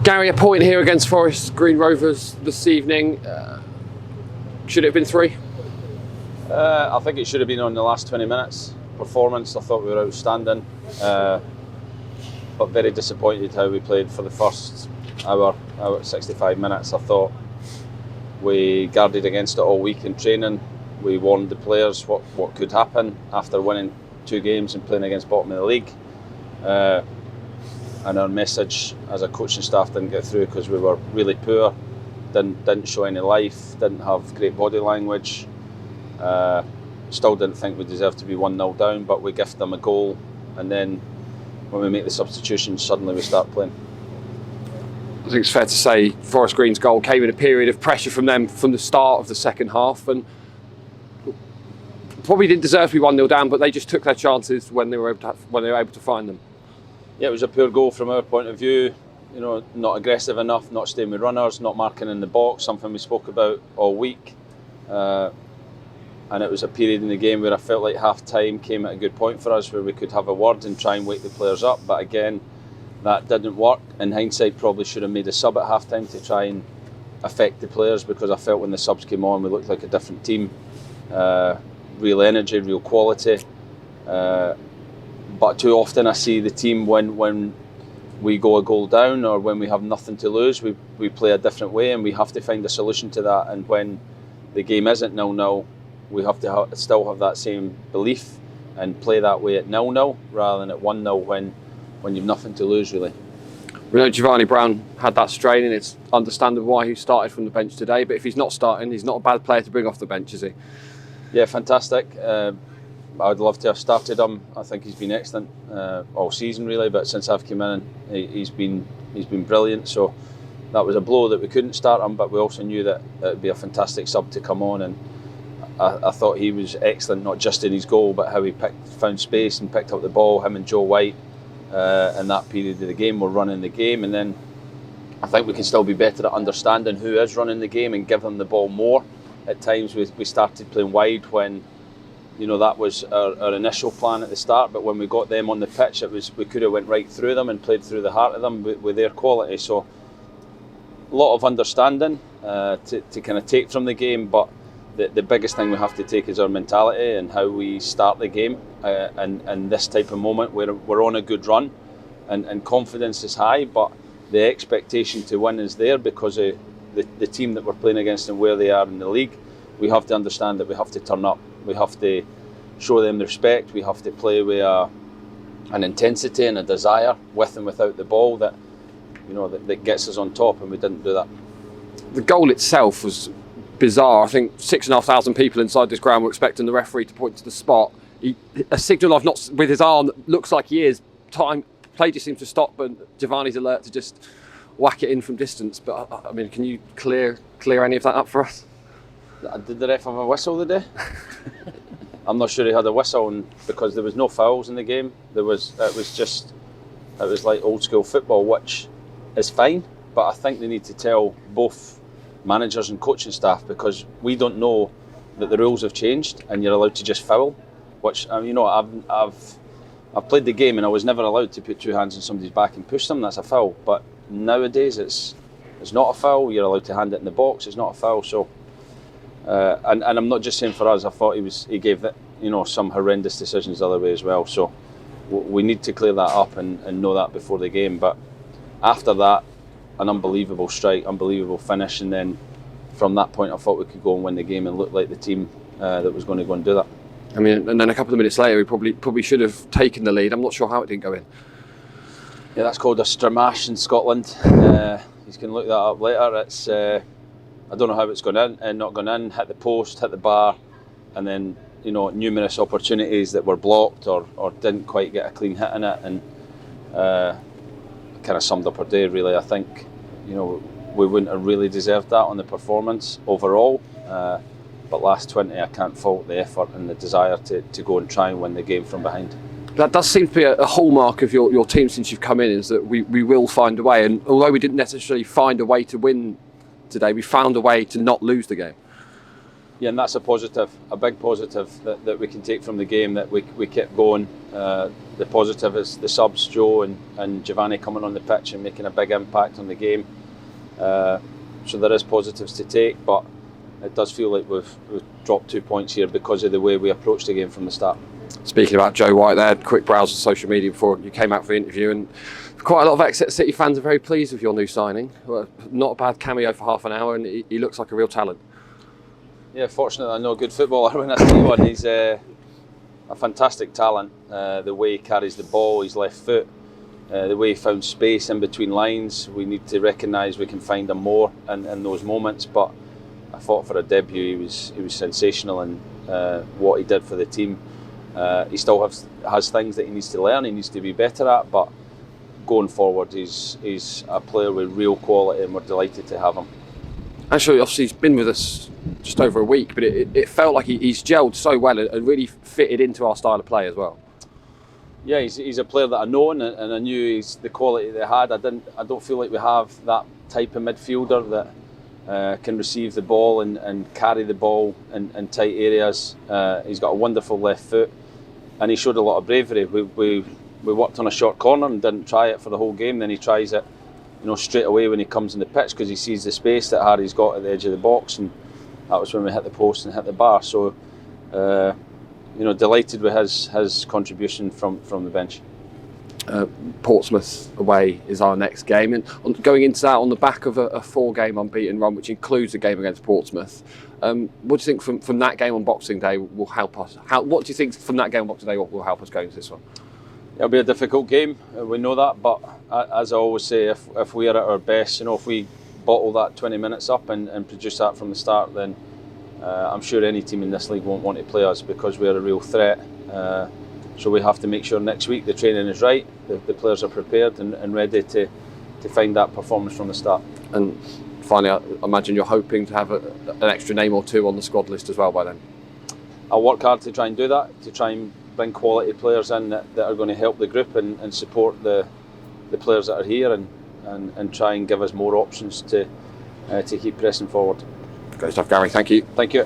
Gary, a point here against Forest Green Rovers this evening. Should it have been 3? I think it should have been on the last 20 minutes. Performance, I thought we were outstanding, but very disappointed how we played for the first hour, 65 minutes. I thought we guarded against it all week in training. We warned the players what could happen after winning 2 games and playing against bottom of the league. And our message as a coaching staff didn't get through because we were really poor, didn't show any life, didn't have great body language. Still didn't think we deserved to be 1-0 down, but we gift them a goal, and then when we make the substitutions, suddenly we start playing. I think it's fair to say Forest Green's goal came in a period of pressure from them from the start of the second half, and probably didn't deserve to be 1-0 down, but they just took their chances when they were able to find them. Yeah, it was a poor goal from our point of view. You know, not aggressive enough, not staying with runners, not marking in the box, something we spoke about all week. And it was a period in the game where I felt like half time came at a good point for us, where we could have a word and try and wake the players up. But again, that didn't work. In hindsight, probably should have made a sub at half time to try and affect the players, because I felt when the subs came on, we looked like a different team. Real energy, real quality. But too often I see the team when we go a goal down or when we have nothing to lose, we play a different way, and we have to find a solution to that. And when the game isn't 0-0, we have to still have that same belief and play that way at 0-0 rather than at 1-0 when you've nothing to lose, really. We know Giovanni Brown had that strain, and it's understandable why he started from the bench today, but if he's not starting, he's not a bad player to bring off the bench, is he? Yeah, fantastic. I'd love to have started him. I think he's been excellent all season, really, but since I've come in, he's been brilliant. So that was a blow that we couldn't start him, but we also knew that it would be a fantastic sub to come on, and I thought he was excellent, not just in his goal, but how he found space and picked up the ball. Him and Joe White in that period of the game were running the game, and then I think we can still be better at understanding who is running the game and give them the ball more. At times we started playing wide when, you know, that was our initial plan at the start, but when we got them on the pitch, we could have went right through them and played through the heart of them with their quality. So a lot of understanding to kind of take from the game, but the biggest thing we have to take is our mentality and how we start the game. And this type of moment where we're on a good run and confidence is high, but the expectation to win is there because of the team that we're playing against and where they are in the league. We have to understand that we have to turn up. We have to show them the respect. We have to play with an intensity and a desire with and without the ball that, you know, that gets us on top, and we didn't do that. The goal itself was bizarre. I think 6,500 people inside this ground were expecting the referee to point to the spot. A signal of not with his arm that looks like he is. Play just seems to stop, but Giovanni's alert to just whack it in from distance. But I mean, can you clear any of that up for us? Did the ref have a whistle today? I'm not sure he had a whistle, and because there was no fouls in the game. It was like old school football, which is fine. But I think they need to tell both managers and coaching staff, because we don't know that the rules have changed and you're allowed to just foul. Which, you know, I've played the game and I was never allowed to put 2 hands on somebody's back and push them. That's a foul. But nowadays it's not a foul. You're allowed to hand it in the box. It's not a foul. So. And I'm not just saying for us. I thought he gave some horrendous decisions the other way as well. So we need to clear that up and know that before the game. But after that, an unbelievable strike, unbelievable finish, and then from that point I thought we could go and win the game and look like the team that was going to go and do that. I mean, and then a couple of minutes later we probably should have taken the lead. I'm not sure how it didn't go in. Yeah, that's called a stramash in Scotland. You can look that up later. It's I don't know how it's gone in and not gone in, hit the post, hit the bar, and then, you know, numerous opportunities that were blocked or didn't quite get a clean hit in it, and kind of summed up our day, really. I think, you know, we wouldn't have really deserved that on the performance overall, but last 20 I can't fault the effort and the desire to go and try and win the game from behind. That does seem to be a hallmark of your team since you've come in, is that we will find a way, and although we didn't necessarily find a way to win today, we found a way to not lose the game. Yeah, and that's a positive, a big positive that we can take from the game, that we kept going. The positive is the subs, Joe and Giovanni, coming on the pitch and making a big impact on the game. So there is positives to take, but it does feel like we've dropped 2 points here because of the way we approached the game from the start. Speaking about Joe White there, quick browse of social media before you came out for the interview, and quite a lot of Exeter City fans are very pleased with your new signing. Not a bad cameo for half an hour, and he looks like a real talent. Yeah, fortunately I know a good footballer when I see one. He's a fantastic talent. The way he carries the ball, his left foot, the way he found space in between lines. We need to recognise we can find him more in those moments. But I thought for a debut he was sensational, and what he did for the team. He still has things that he needs to learn, he needs to be better at, but going forward he's a player with real quality, and we're delighted to have him. Actually, obviously he's been with us just over a week, but it felt like he's gelled so well and really fitted into our style of play as well. Yeah, he's a player that I know, and I knew he's the quality they had. I don't feel like we have that type of midfielder that can receive the ball and carry the ball in tight areas. He's got a wonderful left foot, and he showed a lot of bravery. We worked on a short corner and didn't try it for the whole game. Then he tries it, straight away when he comes in the pitch, because he sees the space that Harry's got at the edge of the box, and that was when we hit the post and hit the bar. So, delighted with his contribution from the bench. Portsmouth away is our next game, and going into that on the back of a 4-game unbeaten run, which includes a game against Portsmouth. What do you think from that game on Boxing Day will help us? What do you think from that game on Boxing Day will help us go into this one? It'll be a difficult game, we know that, but as I always say, if we are at our best, if we bottle that 20 minutes up and produce that from the start, then I'm sure any team in this league won't want to play us, because we're a real threat. So we have to make sure next week the training is right, the players are prepared and ready to find that performance from the start. And finally, I imagine you're hoping to have an extra name or two on the squad list as well by then. I'll work hard to try and do that, to try and bring quality players in that are going to help the group and support the players that are here, and try and give us more options to keep pressing forward. Great stuff, Gary. Thank you. Thank you.